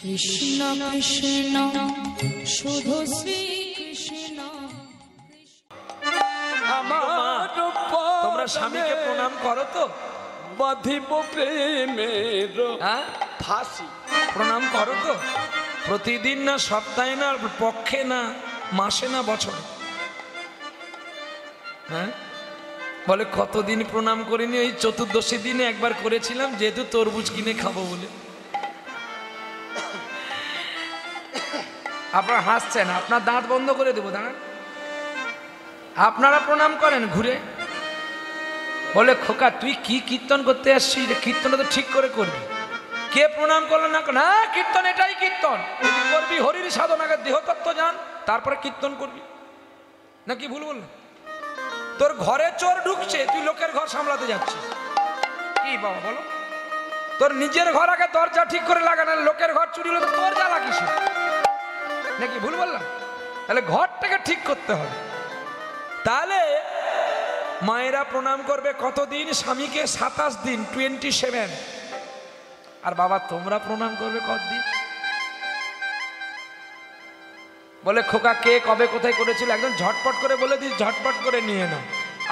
কৃষ্ণ কৃষ্ণ শুধু শ্রী কৃষ্ণ। আমার তোমরা স্বামীকে প্রণাম করো তো? বাঁধিব প্রেমের ফাঁসি। প্রণাম করো তো? প্রতিদিন না, সপ্তাহে না, পক্ষে না, মাসে না, বছরে? হ্যাঁ, বলে কতদিন প্রণাম করিনি, ওই চতুর্দশী দিনে একবার করেছিলাম, যেহেতু তরমুজ কিনে খাবো বলে। আপনারা হাসছেন, আপনার দাঁত বন্ধ করে দেবো, দাঁড়ান। আপনারা প্রণাম করেন ঘুরে, বলে খোকা তুই কি কীর্তন করতে আসছিস, কীর্তনটা তো ঠিক করে করবি। কে প্রণাম করলো না, না কীর্তন এটাই কীর্তন, করবি হরির সাধনাকে দেহতত্ত্ব জান, তারপরে কীর্তন করবি। নাকি ভুল বললাম? তোর ঘরে চোর ঢুকছে, তুই লোকের ঘর সামলাতে যাচ্ছিস, কি বাবা বলো? তোর নিজের ঘর আগে দরজা ঠিক করে লাগানো, লোকের ঘর চুরি হলে তো তোর জ্বালা কিসে? নাকি ভুল বললাম? তাহলে ঘরটাকে ঠিক করতে হবে। তাহলে মায়েরা প্রণাম করবে কতদিন? স্বামীকে 27 দিন, 27। আর বাবা তোমরা প্রণাম করবে কতদিন? বলে খোকা কে কবে কোথায় করেছিল, একদম ঝটপট করে বলে দিস, ঝটপট করে নিয়ে নাও,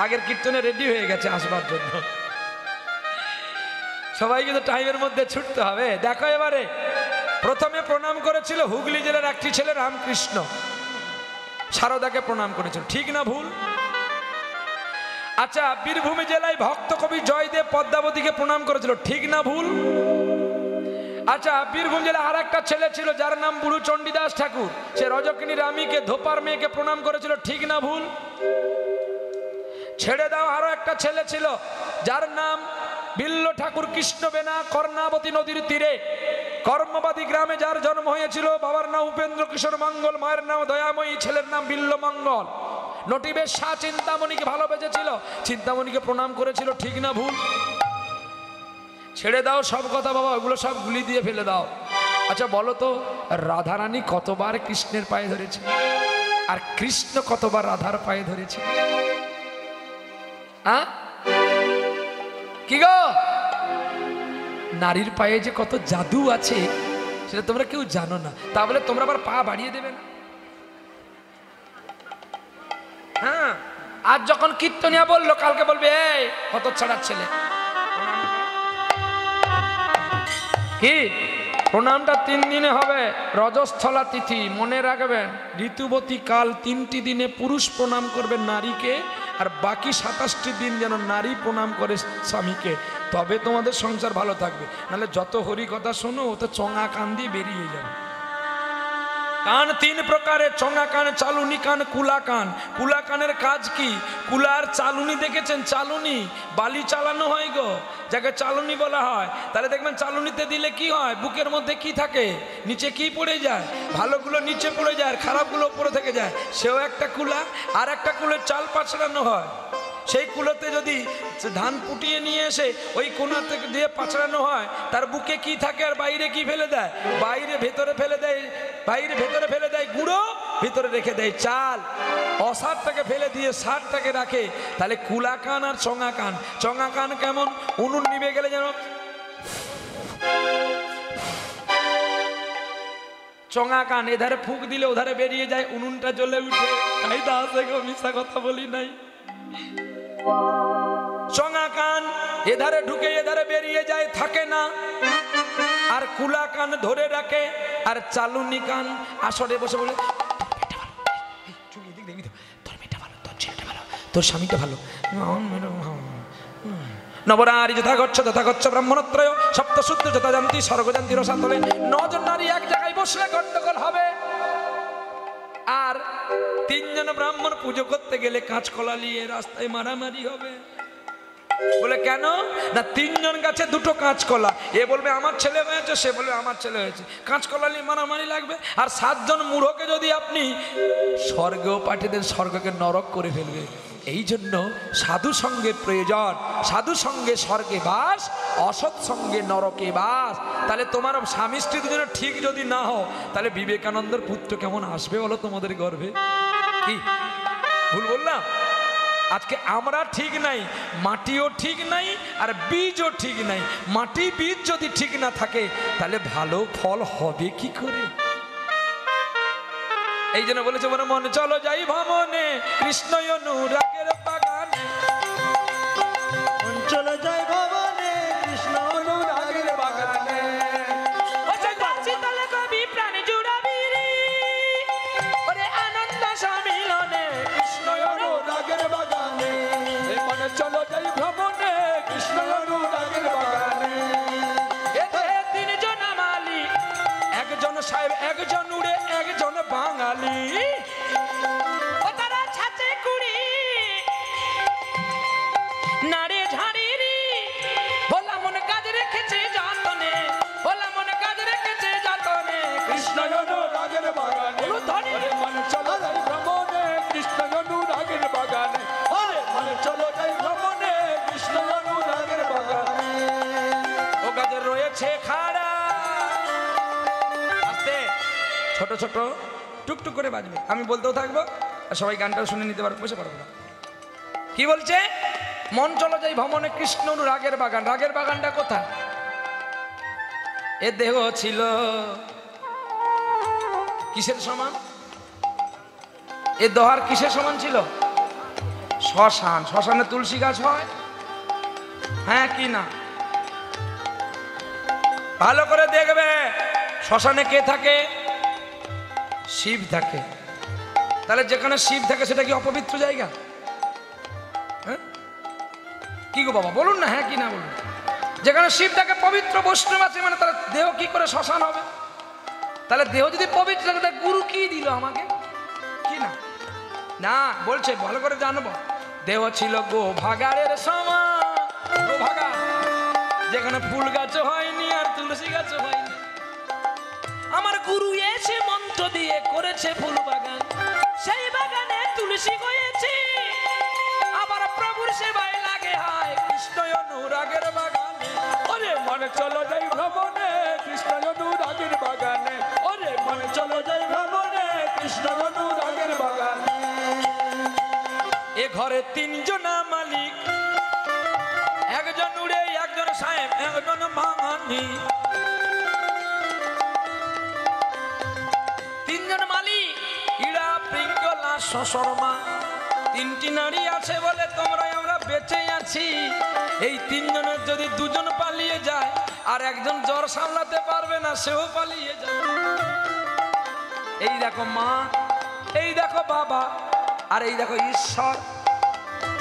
আগের কীর্তনে রেডি হয়ে গেছে আসবার জন্য। সবাইকে তো টাইমের মধ্যে ছুটতে হবে। দেখো এবারে প্রথমে প্রণাম করেছিল হুগলি জেলার একটি ছেলে রামকৃষ্ণ, সারদাকে প্রণাম করেছিল, ঠিক না ভুল? আচ্ছা, বীরভূমি জেলায় ভক্ত কবি জয়দেব পদ্মাবতীকে প্রণাম করেছিল, ঠিক না ভুল? আচ্ছা, বীরভূম জেলায় আর একটা ছেলে ছিল যার নাম বুড়ু চণ্ডীদাস ঠাকুর, সে রজকিনী রামীকে, ধোপার মেয়েকে প্রণাম করেছিল, ঠিক না ভুল? ছেড়ে দাও, আরো একটা ছেলে ছিল যার নাম বিল্ল ঠাকুর কৃষ্ণবেনা, কর্ণাবতী নদীর তীরে কর্মবাদী গ্রামে যার জন্ম হয়েছিল। বাবার নাম উপেন্দ্র কিশোর মঙ্গল, মায়ের নাম দয়াময়ী, ছেলের নাম বিল্ল মঙ্গল। নটিবেশ শাহ চিন্তামণিকে ভালোবেসেছিল, চিন্তামণিকে প্রণাম করেছিল, ঠিক না ভুল? ছেড়ে দাও সব কথা বাবা, ওগুলো সব গুলি দিয়ে ফেলে দাও। আচ্ছা বলো তো, রাধারানী কতবার কৃষ্ণের পায়ে ধরেছে, আর কৃষ্ণ কতবার রাধার পায়ে ধরেছে? কি গো, নারীর পায়ে যে কত জাদু আছে সেটা তোমরা কেউ জানো না, তা বলে তোমরা আবার পা বাড়িয়ে দেবে না? হ্যাঁ, আজ যখন কীর্তনিয়া বললো, কালকে বলবে এই কত ছাড়ার ছেলে। কি প্রণামটা 3 দিনে হবে, রজস্থলা তিথি মনে রাখবেন, ঋতুবতী কাল 3টি দিনে পুরুষ প্রণাম করবে নারীকে, আর বাকি 27টি দিন যেন নারী প্রণাম করে স্বামীকে, তবে তোমাদের সংসার ভালো থাকবে। নাহলে যত হরি কথা শোনো, ও তো চঙা কান দিয়ে বেরিয়ে যাবে। কান 3 প্রকারের, চঙা কান, চালুনি কান, কুলা কান। কুলা কানের কাজ কি? কুলার চালুনি দেখেছেন? চালুনি বালি চালানো হয় গো, যাকে চালুনি বলা হয়। তাহলে দেখবেন চালুনিতে দিলে কি হয়, বুকের মধ্যে কি থাকে, নিচে কি পড়ে যায়, ভালোগুলো নিচে পড়ে যায়, আর খারাপগুলো উপরে থেকে যায়, সেও একটা কুলা। আর একটা কুলের চাল পাছড়ানো হয়, সেই কুলোতে যদি ধান পুটিয়ে নিয়ে এসে ওই কোনা থেকে দিয়ে পাছড়ানো হয়, তার বুকে কি থাকে আর বাইরে কি ফেলে দেয়? বাইরে ভেতরে ফেলে দেয়, বাইরে ভেতরে ফেলে দেয় গুঁড়ো, ভিতরে রেখে দেয় চাল। অসারটাকে ফেলে দিয়ে সারটাকে রাখে। তাহলে কুলা কান আর চঙা কান। চঙা কান কেমন? উনুন নিভে গেলে যেন চঙা কান, এধারে ফুঁক দিলে ওধারে বেরিয়ে যায়, উনুনটা জ্বলে উঠে। তাই তো আছে গো, মিশা কথা বলি নাই। চঙা কান এধারে ঢুকে এধারে বেরিয়ে যায়, থাকে না। আর কুলা কান ধরে রাখে। আর চালুনি কান আসরে বসে বলে তোর মেয়েটা ভালো, তোর ছেলেটা ভালো, তোর স্বামীটা ভালো। নবনারী যথা গচ্ছ তথা গচ্ছ ব্রাহ্মণত্রয় সপ্তশূদ্র যথা জানতি স্বর্গজান্তি রসাতলে। 9 জন নারী এক জায়গায় বসলে গন্ডগোল হবে। আর 3 জন ব্রাহ্মণ পুজো করতে গেলে কাঁচকলা নিয়ে রাস্তায় মারামারি হবে। বলে কেন না, 3 জন গাছে 2টো কাঁচকলা, এ বলবে আমার ছেলে হয়েছে, সে বলবে আমার ছেলে হয়েছে, কাঁচকলা নিয়ে মারামারি লাগবে। আর 7 জন মূঢ়কে যদি আপনি স্বর্গেও পাঠিয়ে দেন, স্বর্গকে নরক করে ফেলবে। এই জন্য সাধু সঙ্গের প্রয়োজন। সাধু সঙ্গে স্বর্গে বাস, অসৎ সঙ্গে নরকে বাস। তাহলে তোমার স্বামী স্ত্রী দুজনে ঠিক যদি না হও, তাহলে বিবেকানন্দের পুত্র কেমন আসবে বলো তোমাদের গর্ভে? কি ভুল বললাম? আজকে আমরা ঠিক নাই, মাটিও ঠিক নাই, আর বীজও ঠিক নাই। মাটি বীজ যদি ঠিক না থাকে তাহলে ভালো ফল হবে কি করে? এই জন্য বলেছে মনে মনে চলো যাই ভ্রমণে কৃষ্ণ অনুরাগের বাগানে। চলে যাই ভবনে কৃষ্ণ অনুরাগের বাগানে। কবি প্রাণী জুড়াবি ওরে আনন্দ সম্মিলনে কৃষ্ণ অনুরাগের বাগানে মনে চলো যাই ভ্রমণে কৃষ্ণ অনুরাগের বাগানে। এতে তিনজন মালিক, একজন সাহেব, একজন উড়ে, একজন বাঙালি। ও তারা ছাতে কুড়ি নারে ঝাড়িরি ভোলা মনে কাজ রেখেছে যতনে, ভোলা মনে কাজ রেখেছে যতনে কৃষ্ণ অনুরাগের বাগানে মনে চলো যাই ভ্রমণে কৃষ্ণ অনুরাগের বাগানে। মনে চলো যাই ভ্রমণে কৃষ্ণ অনুরাগের বাগানে। ও গাছে রয়েছে খাড়া আস্তে ছোট ছোট টুকটুক করে বাজবে, আমি বলতেও থাকবো আর সবাই গানটাও শুনে নিতে পারবো, বসে পারবো না। কি বলছে? মন চলো যাই ভ্রমণে কৃষ্ণ রাগের বাগান। রাগের বাগানটা কোথায়? এ দেহ ছিল কিসের সমান? এ দহার কিসের সমান ছিল? শ্মশান। শ্মশানে তুলসী গাছ হয়? হ্যাঁ কি না? ভালো করে দেখবে, শ্মশানে কে থাকে? শিব থাকে। তাহলে যেখানে শিব থাকে সেটা কি অপবিত্র জায়গা? হ্যাঁ কি গো বাবা বলুন না, হ্যাঁ কি না বলুন? যেখানে শিব থাকে পবিত্র বৈষ্ণব আছে, মানে তার দেহ কি করে শ্মশান হবে? তাহলে দেহ যদি পবিত্র থাকে তাহলে গুরু কি দিল আমাকে? কি না না বলছে ভালো করে জানবো। দেহ ছিল গো ভাগাড়ের সমান। গো ভাগা যেখানে ফুল গাছ হয়নি আর তুলসী গাছ হয়নি। আমার গুরু এসে মন্ত্র দিয়ে করেছে ফুল বাগান, সেই বাগানে তুলসী হয়েছে। আবার প্রভুর সেবায় লাগে হয় কৃষ্ণ অনুরাগের বাগানে। ওরে মনে চলো যাই ভ্রমণে কৃষ্ণ অনুরাগের বাগানে। ওরে মনে চলো যাই ভ্রমণে কৃষ্ণ অনুরাগের বাগানে। এ ঘরে তিনজনা মালিক, একজন উড়ে, একজন সাহেব, একজন বাঙালি। তিনজন মালিক ইড়া পিঙ্গলা শশরমা। তিনটি নারী আছে বলে তোমরা আমরা বেঁচে আছি। এই তিনজনের যদি দুজন পালিয়ে যায় আর একজন জ্বর সামলাতে পারবে না, সেও পালিয়ে যাবে। এই দেখো মা, এই দেখো বাবা, আর এই দেখো ঈশ্বর।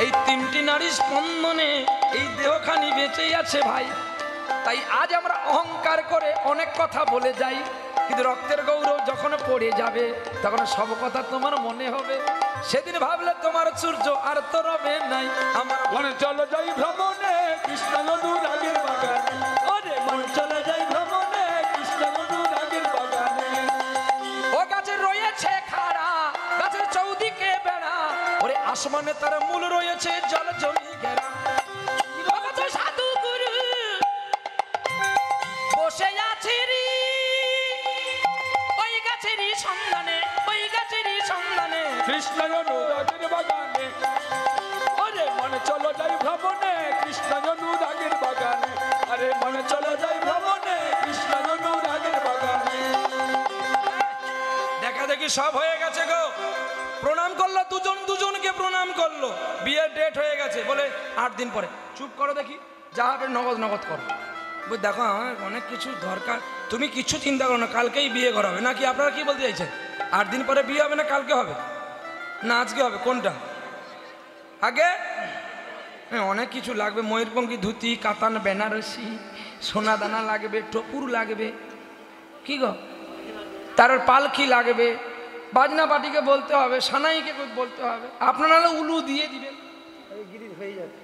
এই তিনটি নারী স্পন্দনে এই দেহখানি বেঁচে আছে ভাই। তাই আজ আমরা অহংকার করে অনেক কথা বলে যাই, কিন্তু রক্তের গৌরব যখন পড়ে যাবে তখন সব কথা তোমার মনে হবে। সেদিন ভাবলে তোমার সূর্য আর তো রবে নাই। আমার মনে চলো যাই ভ্রমণে কৃষ্ণ অনুরাগের বাগানে। ওরে মনে চলো যাই ভ্রমণে কৃষ্ণ অনুরাগের বাগানে। ও গাছে রয়েছে খাড়া, গাছের চৌদিকে বেড়া, ওরে আসমানে তার মূল রয়েছে জল জমি ঘেরা। সাধু গুরু বসে আছে রে ওই গাছেরই সন্ধানে, ওই গাছেরই সন্ধানে কৃষ্ণ অনুরাগের বাগানে। ওরে মনে চলো যাই ভ্রমণে কৃষ্ণ অনুরাগের বাগানে। আরে মনে চলো যাই ভ্রমণে কৃষ্ণ অনুরাগের বাগানে। দেখা দেখি সব হয়ে গেছে গো। প্রণাম করলো দুজন, দুজনকে প্রণাম করলো। বিয়ের ডেট হয়ে গেছে, বলে 8 দিন পরে। চুপ করো দেখি, যা হবে নগদ নগদ করো। দেখো আমার অনেক কিছু দরকার, তুমি কিছু চিন্তা করো না, কালকেই বিয়ে করা হবে। নাকি আপনারা কি বলতে চাইছেন? 8 দিন পরে বিয়ে হবে না কালকে হবে না আজকে হবে? কোনটা আগে? হ্যাঁ অনেক কিছু লাগবে, ময়ূরপঙ্খী ধুতি, কাতান বেনারসি, সোনা দানা লাগবে, টপুর লাগবে, কি গো, তার পালকি লাগবে, বাজনা পাটিকে বলতে হবে, সানাইকে বলতে হবে। আপনারা উলু দিয়ে দিবেন হয়ে যাবে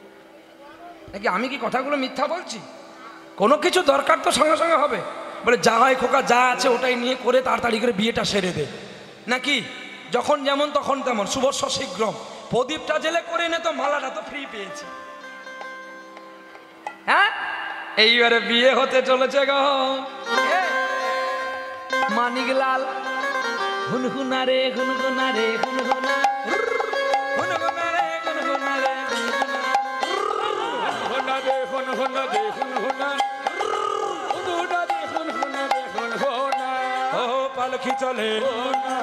নাকি? আমি কি কথাগুলো মিথ্যা বলছি? কোনো কিছু দরকার তো সঙ্গে সঙ্গে হবে। বলে যা হয় খোকা, যা আছে ওটাই নিয়ে করে তাড়াতাড়ি করে বিয়েটা সেরে দে, নাকি? যখন যেমন তখন তেমন, শুভস্য শীঘ্রম। প্রদীপটা জেলে করে নে, তো মালাটা তো ফ্রি পেয়েছি। হ্যাঁ এইবারে বিয়ে হতে চলেছে গো। মানিকলাল হুনহুনা রে হুনহুনা রে হুনহুনা, হুনহুনা রে হুনহুনা দেখুন হুনা দেখুন হুনা হুনা দেখুন হুনা দেখুন হুনা ও পালকি চলে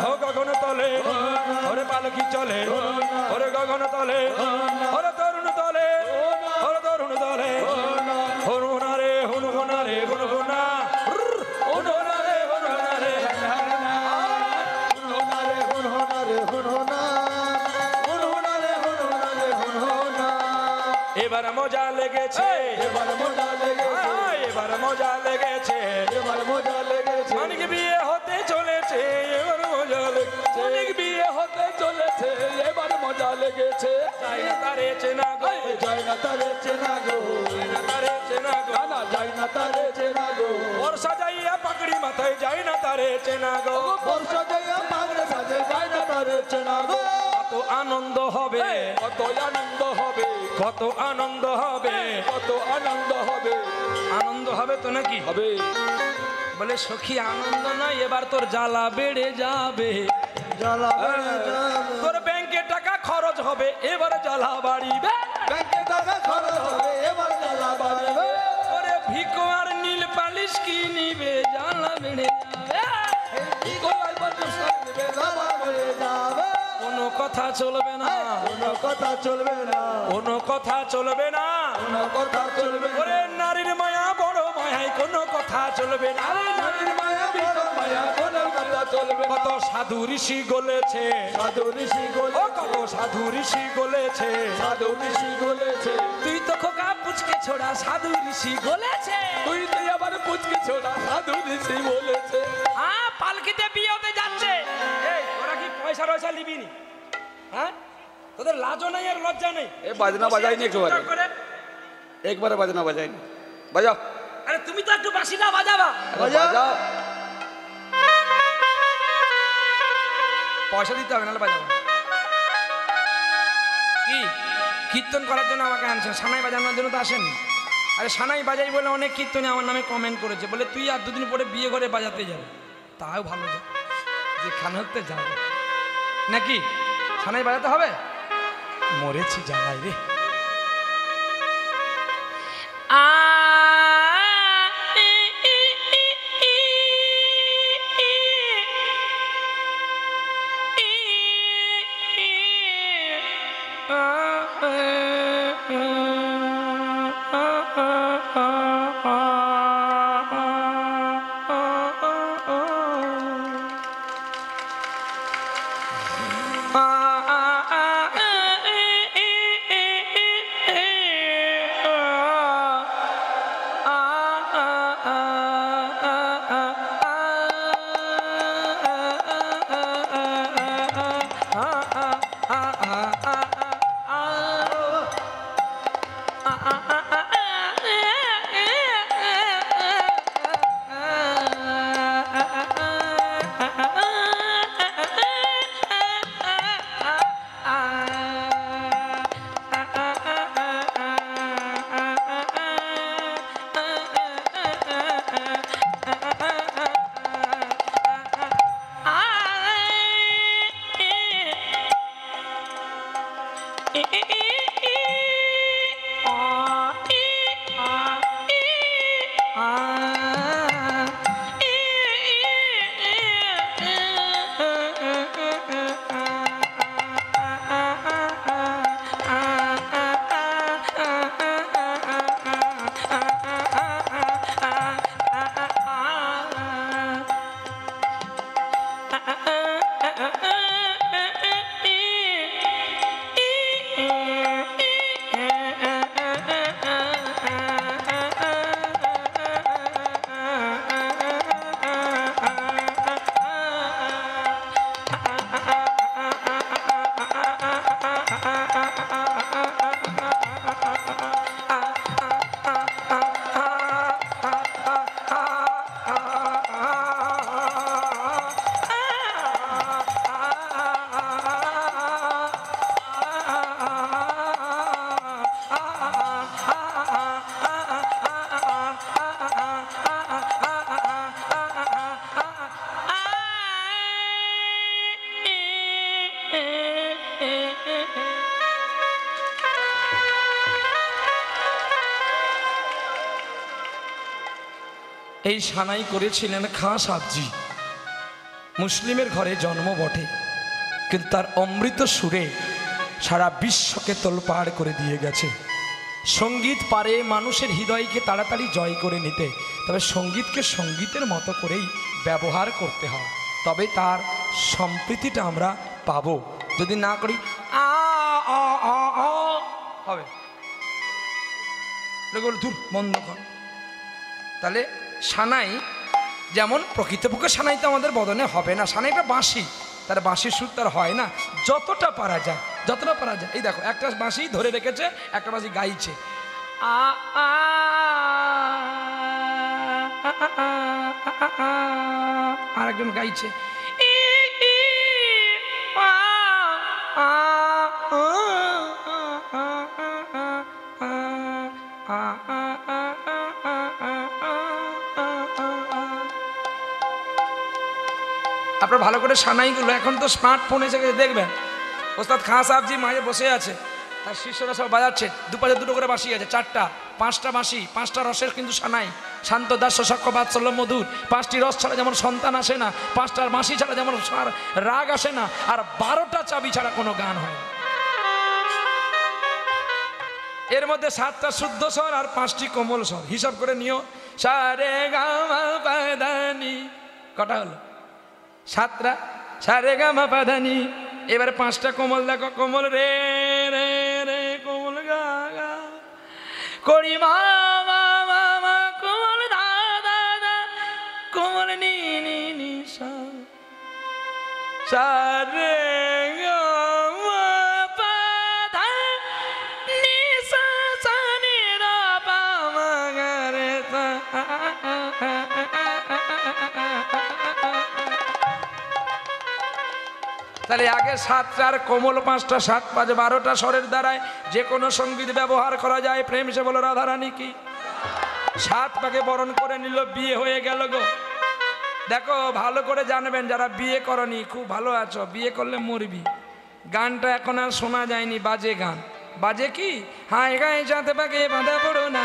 ও গগন তলে ওরে পালকি চলে ওরে গগন তলে ওরে তরুণ তলে ওরে তরুণ তলে হুনা রে হুনা রে হুনা হুনা রে হুনা রে এবার মজা লেগেছে এবার মজা লেগেছে এবার মজা লেগেছে এবার মজা লেগেছে অনেক বিয়ে হতে চলেছে এবার মজা লেগেছে অনেক বিয়ে হতে চলেছে এবার মজা লেগেছে যাই না তারে চেনা গো যায় না তারে চেনা গো যাই না তারে চেনা গো না না যাই না তারে চেনা গো বর্ষা যাইয়া পাকড়ি মাথায় যাই না তারে চেনা গো বর্ষা যাইয়া পাগড়ে সাজে যায় না তারে চেনা গো কত আনন্দ হবে কত আনন্দ হবে কত আনন্দ হবে কত আনন্দ হবে আনন্দ হবে তো নাকি হবে বলে সখী আনন্দ না এবার তোর জ্বালা বেড়ে যাবে জ্বালা বেড়ে যাবে তোর ব্যাংকে টাকা খরচ হবে এবার জ্বালা বাড়িবে ব্যাংকে টাকা খরচ হবে এবার জ্বালা বাড়বে ওরে ভিকো আর নীল পালিশ কি নিবে জ্বালা বেড়ে যাবে জ্বালা বেড়ে যাবে কোনো কথা চলবে না কোনো কথা চলবে না কোনো কথা চলবে না কোনো কথা চলবে না ওরে নারীর মায়া বড় মায়ায় কোনো কথা চলবে না নারীর মায়া বড় মায়া কোনো কথা চলবে না কত সাধু ঋষি গলেছে সাধু ঋষি ও গলে কত সাধু ঋষি গলেছে সাধু ঋষি গলেছে তুই তো খোকা পুচকে ছোড়া সাধু ঋষি গলেছে তুই তো আবার পুচকে ছোড়া সাধু ঋষি বলেছে পালকিতে বিয়ে হতে যাচ্ছে এই তোরা কি পয়সা রয়সা নিবি নি হ্যাঁ তোদের লাজও নাই আর লজ্জা নেই এ বাজনা বাজাইনি একেবারে। চুপচাপ করে। একবারে বাজনা বাজাইনি বাজাও আরে তুমি তো একটু বাঁশিটা বাজাবা বাজাও পয়সা দিতে হবে নাহলে বাজাবো না। কি কীর্তন করার জন্য আমাকে আনছেন সানাই বাজানোর জন্য তো আসেন আরে সানাই বাজাই বলে অনেক কীর্তনে আমার নামে কমেন্ট করেছে বলে তুই আর দুদিন পরে বিয়ে করে বাজাতে যাবে তাও ভালো যা যেখানে হতে যাবে নাকি সানাই বাজাতে হবে মরেছি জানাই রে এই সানাই করেছিলেন খাঁ সাবজি। মুসলিমের ঘরে জন্ম বটে, কিন্তু তার অমৃত সুরে সারা বিশ্বকে তোলপাড় করে দিয়ে গেছে। সঙ্গীত পারে মানুষের হৃদয়কে তাড়াতাড়ি জয় করে নিতে, তবে সঙ্গীতকে সঙ্গীতের মতো করেই ব্যবহার করতে হয়, তবে তার সম্প্রীতিটা আমরা পাবো। যদি না করি হবে দূর বন্ধ কর। তাহলে সানাই যেমন প্রকৃতপক্ষে সানাই তো আমাদের বদনে হবে না, সানাইটা বাঁশি, তার বাঁশির সুর তার হয় না। যতটা পারা যায়, যতটা পারা যায়। এই দেখো একটা বাঁশি ধরে রেখেছে, একটা বাঁশি গাইছে, আর একজন গাইছে আপনার ভালো করে সানাইগুলো, এখন তো স্মার্টফোন এসে গেছে, দেখবেন ওস্তাদ খাঁ সাহেবজি মাঝে বসে আছে, তার শিষ্যরা সব বাজাচ্ছে, দুপাশে দুটো করে বাঁশি আছে, 4টা 5টা বাঁশি, 5টা রসের কিন্তু সানাই। শান্ত দাস্য সক্ষ বাৎসল্য মধুর, 5টি রস ছাড়া যেমন সন্তান আসে না, 5টার বাঁশি ছাড়া যেমন রাগ আসে না, আর 12টা চাবি ছাড়া কোনো গান হয়। এর মধ্যে 7টা শুদ্ধ স্বর আর 5টি কোমল স্বর, হিসাব করে নিও। সারে গা মা পা ধা নি, কটা হলো? 7টা সারে গা মা পা ধা নি। এবারে 5টা কোমল দেখো, কোমল রে রে রে, কোমল গা গা, করি মা মা মা মা, কোমল দা দা দা, কোমল নি নি নি সা, সারে গা মা পা ধা নি সা, সা নি রা পা মা গা রে সা। তাহলে আগে 7টার কোমল 5টা, 7 5 12টা স্বরের দ্বারায় যে কোনো সঙ্গীত ব্যবহার করা যায়। প্রেম সে বলো রাধারানী কি, 7 পাকে বরণ করে নিল, বিয়ে হয়ে গেল গো। দেখো ভালো করে জানবেন, যারা বিয়ে করনি খুব ভালো আছো, বিয়ে করলে মরবি। গানটা এখন আর শোনা যায়নি, বাজে গান। বাজে কি? হায় গায়ে যাতে পাকে বাঁধা পড়ো না,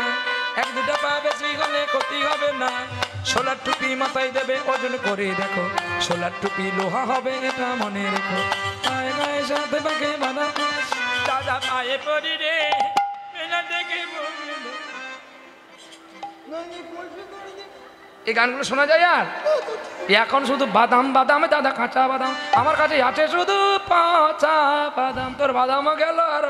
1-2টা পা বেশি হলে ক্ষতি হবে না। সোলার টুপি মাথায় দেবে, ওজন করে দেখো, সোলার টুপি লোহা হবে, এটা মনে রেখো। হায় গায়ে যাতে পাকে বাঁধা, দাদা পায়ে পড়ি রে, মেলা দেখে এই গানগুলো শোনা যায় আর এখন শুধু বাদাম বাদামে দাদা, কাঁচা বাদাম আমার কাছে আছে শুধু কাঁচা বাদাম, তোর বাদামও গেল আর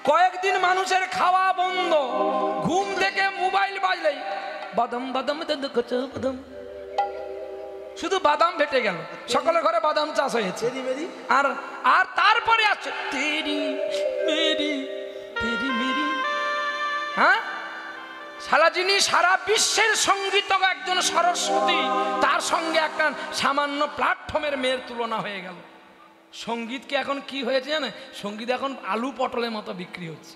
কয়েকদিন মানুষের খাওয়া বন্ধ, ঘুম থেকে মোবাইল বাজলেই বাদাম বাদাম দাদা, কাঁচা বাদাম, শুধু বাদাম ভেটে গেল। সকলের ঘরে বাদাম চাষ হয়েছে, আর আর তারপরে আছে তেরি মেরি, তেরি মেরি। হ্যাঁ, সারা যিনি সারা বিশ্বের সঙ্গীত একজন সরস্বতী, তার সঙ্গে একটা সামান্য প্ল্যাটফর্মের মেয়ের তুলনা হয়ে গেল। সঙ্গীতকে এখন কি হয়েছে জানে, সঙ্গীত এখন আলু পটলের মতো বিক্রি হচ্ছে,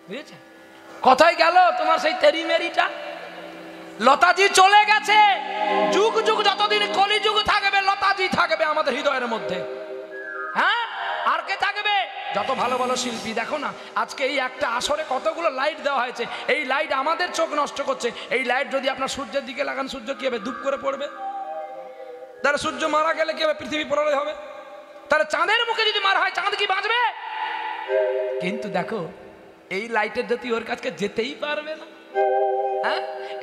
বুঝেছে? কোথায় গেল তোমার সেই তেরি মেরিটা? লতাজি চলে গেছে, যুগ যুগ যতদিন কলিযুগ থাকবে লতাজি থাকবে আমাদের হৃদয়ের মধ্যে। হ্যাঁ, আর কে থাকবে? যত ভালো ভালো শিল্পী দেখো না, আজকে এই একটা আসরে কতগুলো লাইট দেওয়া হয়েছে, এই লাইট আমাদের চোখ নষ্ট করছে। এই লাইট যদি আপনার সূর্যের দিকে লাগান, সূর্য কি হবে? ধূপ করে পড়বে। তাহলে সূর্য মারা গেলে কি হবে? পৃথিবী প্রলয় হবে। তাহলে চাঁদের মুখে যদি মারা হয়, চাঁদ কি বাঁচবে? কিন্তু দেখো এই লাইটের যদি ওর কাছে যেতেই পারবে না। হ্যাঁ,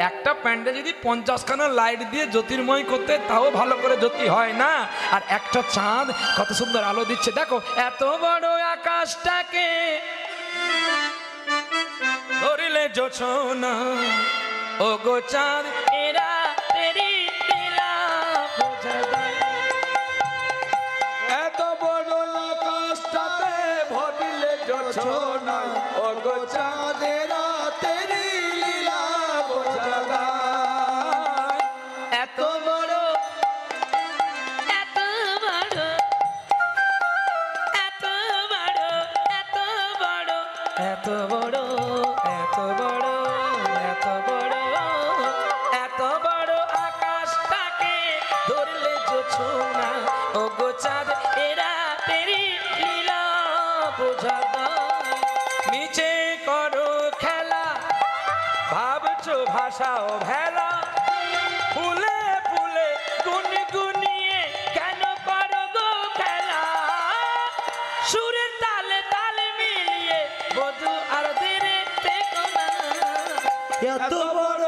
একটা প্যান্ডে যদি 50খানা লাইট দিয়ে জ্যোতির্ময় করতে, তাও ভালো করে জ্যোতি হয় না। আর একটা চাঁদ কত সুন্দর আলো দিচ্ছে, দেখো এত বড় আকাশটাকে ধরিলে জোছনা, ও গো চাঁদ এরা তেরি লীলা বোঝা যায়। এত বড় আকাশটাতে ভরিলে জোছনা, ও গো চাঁদেরা তেরি লীলা বোঝা যায়। এত বড়, এত বড়, এত বড়, এত বড়, এত বড়, এত বড়, এত বড়, এত বড় আকাশটাকে ধরলে জোছনা, ও গো চাঁদ এরা তেরি লীলা বোঝা যায়। নিচে করো খেলা, ভাব ভাসাও ভেলা ফুলে ফুলে গুনগুনিয়ে কেন করো গো খেলা সুরের তালে তালে মিলিয়ে বধু আর ধীরে থেকো না এত বড়